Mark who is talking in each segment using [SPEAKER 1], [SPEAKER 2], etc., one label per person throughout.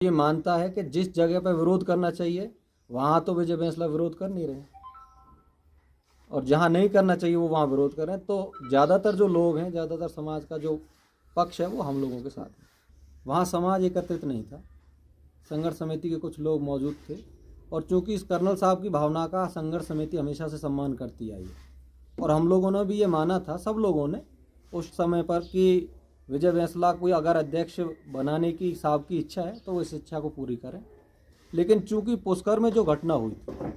[SPEAKER 1] ये मानता है कि जिस जगह पर विरोध करना चाहिए वहाँ तो विजय बैंसला विरोध कर नहीं रहे और जहाँ नहीं करना चाहिए वो वहाँ विरोध कर रहे हैं। तो ज़्यादातर जो लोग हैं, ज़्यादातर समाज का जो पक्ष है वो हम लोगों के साथ है। वहाँ समाज एकत्रित नहीं था, संघर्ष समिति के कुछ लोग मौजूद थे और चूँकि इस कर्नल साहब की भावना का संघर्ष समिति हमेशा से सम्मान करती आई है और हम लोगों ने भी ये माना था, सब लोगों ने उस समय पर, कि विजय बैंसला को अगर अध्यक्ष बनाने की साहब की इच्छा है तो वो इस इच्छा को पूरी करें। लेकिन चूंकि पुष्कर में जो घटना हुई थी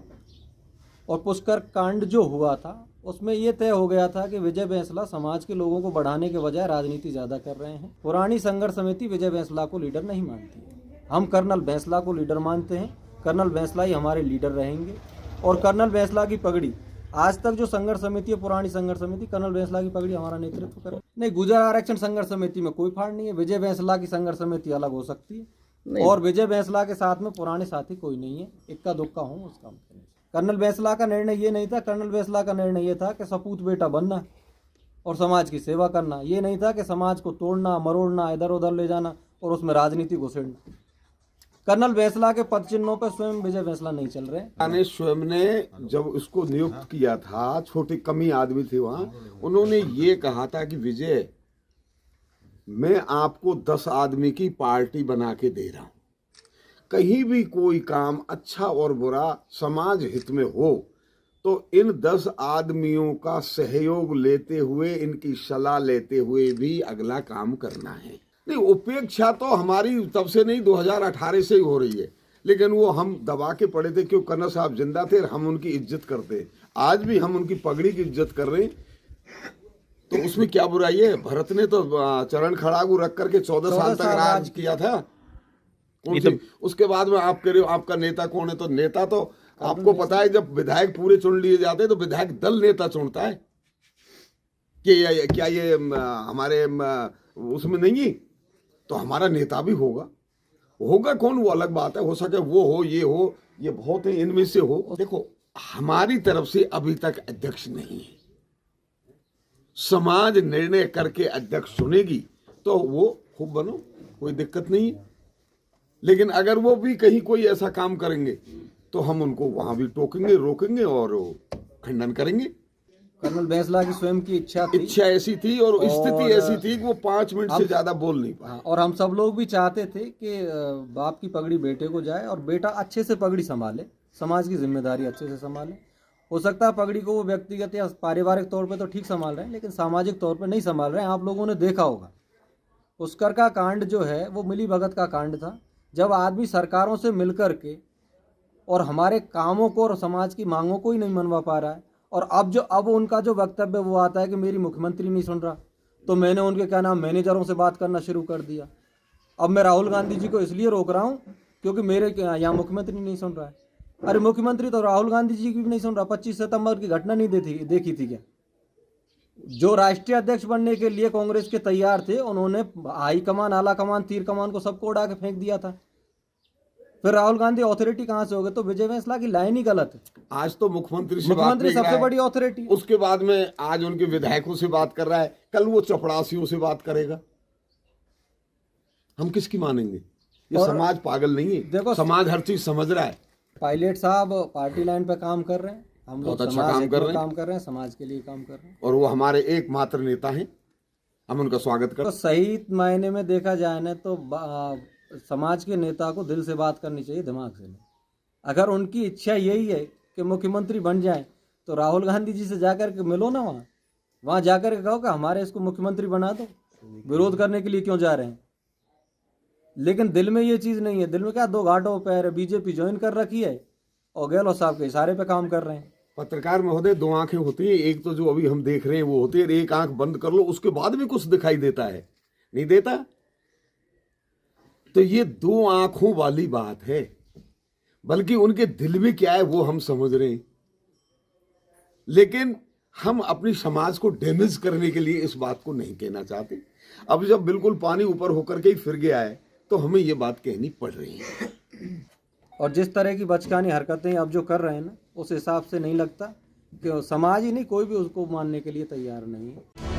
[SPEAKER 1] और पुष्कर कांड जो हुआ था उसमें ये तय हो गया था कि विजय बैंसला समाज के लोगों को बढ़ाने के बजाय राजनीति ज़्यादा कर रहे हैं। पुरानी संघर्ष समिति विजय बैंसला को लीडर नहीं मानती है, हम कर्नल बैंसला को लीडर मानते हैं। कर्नल बैंसला ही हमारे लीडर रहेंगे और कर्नल बैंसला की पगड़ी, आज तक जो संघर्ष समिति है, पुरानी संघर्ष समिति, कर्नल बैंसला की पगड़ी हमारा नेतृत्व करे। नहीं, गुर्जर आरक्षण संघर्ष समिति में कोई फाड़ नहीं है, विजय बैंसला की संघर्ष समिति अलग हो सकती है और विजय बैंसला के साथ में पुराने साथी कोई नहीं है, इक्का दुक्का हूँ उस काम करने से। कर्नल बैंसला का निर्णय ये नहीं था, कर्नल बैंसला का निर्णय ये था कि सपूत बेटा बनना और समाज की सेवा करना। ये नहीं था कि समाज को तोड़ना, मरोड़ना, इधर उधर ले जाना और उसमें राजनीति घुसेड़ना। कर्नल बैंसला के पद चिन्हों पर स्वयं विजय बैंसला नहीं चल रहे।
[SPEAKER 2] स्वयं ने जब उसको नियुक्त किया था, छोटे कमी आदमी थे वहां, उन्होंने ये कहा था कि विजय, मैं आपको 10 आदमी की पार्टी बना के दे रहा हूं, कहीं भी कोई काम अच्छा और बुरा समाज हित में हो तो इन 10 आदमियों का सहयोग लेते हुए, इनकी सलाह लेते हुए भी अगला काम करना है। नहीं, उपेक्षा तो हमारी तब से नहीं, 2018 से ही हो रही है, लेकिन वो हम दबा के पड़े थे क्यों, कर्नल साहब जिंदा थे, हम उनकी इज्जत करते। आज भी हम उनकी पगड़ी की इज्जत कर रहे हैं, तो उसमें क्या बुराई है। भरत ने तो चरण खड़ागू रख करके 14 साल तक राज किया था। उसके बाद में आप कह रहे हो आपका नेता कौन है, तो नेता तो आपको पता है, जब विधायक पूरे चुन लिए जाते हैं तो विधायक दल नेता चुनता है कि क्या ये हमारे उसमें नहीं, तो हमारा नेता भी होगा कौन, वो अलग बात है, हो सके वो हो, ये बहुत है, इनमें से हो। देखो, हमारी तरफ से अभी तक अध्यक्ष नहीं है, समाज निर्णय करके अध्यक्ष चुनेगी तो वो खूब बनो, कोई दिक्कत नहीं है। लेकिन अगर वो भी कहीं कोई ऐसा काम करेंगे तो हम उनको वहां भी टोकेंगे, रोकेंगे और खंडन करेंगे।
[SPEAKER 1] कर्नल बैंसला की स्वयं की इच्छा
[SPEAKER 2] ऐसी थी और स्थिति ऐसी थी कि वो 5 मिनट से ज्यादा बोल नहीं पाए।
[SPEAKER 1] और हम सब लोग भी चाहते थे कि बाप की पगड़ी बेटे को जाए और बेटा अच्छे से पगड़ी संभाले, समाज की जिम्मेदारी अच्छे से संभाले। हो सकता है पगड़ी को वो व्यक्तिगत या पारिवारिक तौर पे तो ठीक संभाल रहे हैं, लेकिन सामाजिक तौर पे नहीं संभाल रहे हैं। आप लोगों ने देखा होगा पुष्कर का कांड जो है वो मिली भगत का कांड था, जब आदमी सरकारों से मिलकर के और हमारे कामों को और समाज की मांगों को ही नहीं मनवा पा रहा है। और अब उनका जो वक्तव्य वो आता है कि मेरी मुख्यमंत्री नहीं सुन रहा, तो मैंने उनके क्या नाम मैनेजरों से बात करना शुरू कर दिया। अब मैं राहुल गांधी जी को इसलिए रोक रहा हूँ क्योंकि मेरे यहाँ मुख्यमंत्री नहीं सुन रहा है। अरे मुख्यमंत्री तो राहुल गांधी जी की भी नहीं सुन रहा। 25 सितंबर की घटना नहीं देखी थी क्या? जो राष्ट्रीय अध्यक्ष बनने के लिए कांग्रेस के तैयार थे, उन्होंने हाई कमान, आला कमान, तीर कमान को सबको उड़ा के फेंक दिया था। फिर राहुल गांधी अथॉरिटी कहां से हो गए? तो विजय बैंसला की लाइन ही गलत है।
[SPEAKER 2] आज तो मुख्यमंत्री
[SPEAKER 1] सबसे बड़ी अथॉरिटी,
[SPEAKER 2] उसके बाद में आज उनके विधायकों से बात कर रहा है, कल वो चपड़ासियों से बात करेगा। हम किसकी मानेंगे? ये समाज पागल नहीं है, देखो समाज हर चीज समझ रहा है।
[SPEAKER 1] पायलट साहब पार्टी लाइन पे काम कर रहे हैं, हम लोग
[SPEAKER 2] अच्छा काम कर
[SPEAKER 1] रहे हैं, समाज के लिए काम कर रहे हैं
[SPEAKER 2] और वो हमारे एकमात्र नेता हैं, हम उनका स्वागत करते हैं।
[SPEAKER 1] तो सही मायने में देखा जाए ना तो समाज के नेता को दिल से बात करनी चाहिए, दिमाग से नहीं। अगर उनकी इच्छा यही है कि मुख्यमंत्री बन जाए तो राहुल गांधी जी से जाकर के मिलो ना, वहाँ जाकर के कहो कि हमारे इसको मुख्यमंत्री बना दो, विरोध करने के लिए क्यों जा रहे हैं। लेकिन दिल में ये चीज़ नहीं है। दिल में क्या, 2 घाटों पर बीजेपी ज्वाइन कर रखी है और गहलोत साहब के इशारे पे काम कर रहे हैं।
[SPEAKER 2] पत्रकार महोदय, 2 आंखें होती है, एक तो जो अभी हम देख रहे हैं वो होती है, एक आंख बंद कर लो उसके बाद भी कुछ दिखाई देता है, नहीं देता। तो ये 2 आंखों वाली बात है, बल्कि उनके दिल में क्या है वो हम समझ रहे हैं। लेकिन हम अपनी समाज को डैमेज करने के लिए इस बात को नहीं कहना चाहते। अब जब बिल्कुल पानी ऊपर होकर के ही फिर गया है तो हमें ये बात कहनी पड़ रही है।
[SPEAKER 1] और जिस तरह की बचकानी हरकतें अब जो कर रहे हैं ना, उस हिसाब से नहीं लगता कि समाज ही नहीं, कोई भी उसको मानने के लिए तैयार नहीं है।